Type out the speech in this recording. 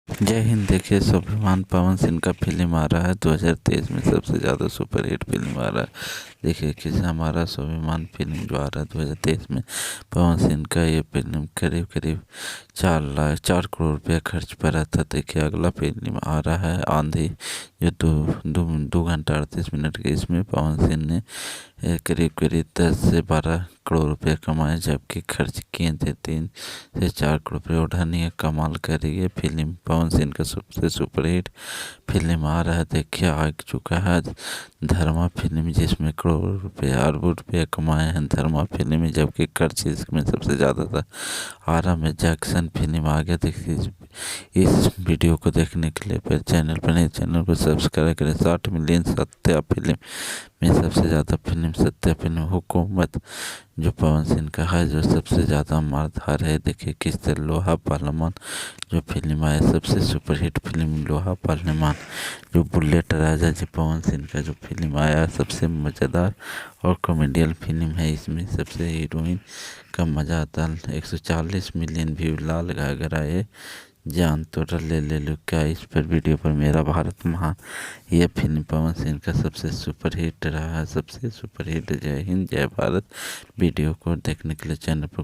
जय हिंद। देखिए, स्वाभिमान पवन सिंह का फिल्म आ रहा है 2023 में सबसे ज़्यादा सुपरहिट फिल्म आ रहा है। देखिए किस हमारा स्वाभिमान फिल्म जो आ रहा है 2023 में पवन सिंह का, ये फिल्म करीब करीब 4 करोड़ रुपया खर्च पर रहा था। देखिए अगला फिल्म आ रहा है आंधी, जो 2 घंटा 38 मिनट के, इसमें पवन सिंह ने करीब करीब 10 से 12 करोड़ रुपये कमाए, जबकि खर्च किए थे 3 से 4 करोड़ रुपये। उठानी कमाल कर रही है फिल्म, पवन सिंह का सबसे सुपरहिट फिल्म आ रहा है। देखिए आ चुका है धर्मा फिल्म, जिसमें करोड़ रुपये अरबों रुपये कमाए हैं धर्मा फिल्म में, जबकि खर्च इसमें सबसे ज़्यादा था। आरा में जैक्सन फिल्म आ गया। देखिए इस वीडियो को देखने के लिए पर चैनल पर नहीं, चैनल को सब्सक्राइब करें। 60 मिलियन सत्या फिल्म में सबसे ज़्यादा फिल्म सत्या फिल्म हुकूमत जो पवन सिंह का है, जो सबसे ज़्यादा मारधार है। देखिए किस तरह लोहा पार्लियामान जो फिल्म आया, सबसे सुपरहिट फिल्म लोहा पार्लियामान, जो बुलेट राजा जी पवन सिंह का जो फिल्म आया, सबसे मज़ेदार और कॉमेडियन फिल्म है। इसमें सबसे हीरोइन का मज़ा आता है। 140 मिलियन व्यू लाल घाघरा ये जान तोड़ा ले लो क्या, इस पर वीडियो पर मेरा भारत महान, यह फिल्म पवन सिंह का सबसे सुपरहिट रहा है, सबसे सुपरहिट। जय हिंद जय भारत। वीडियो को देखने के लिए चैनल पर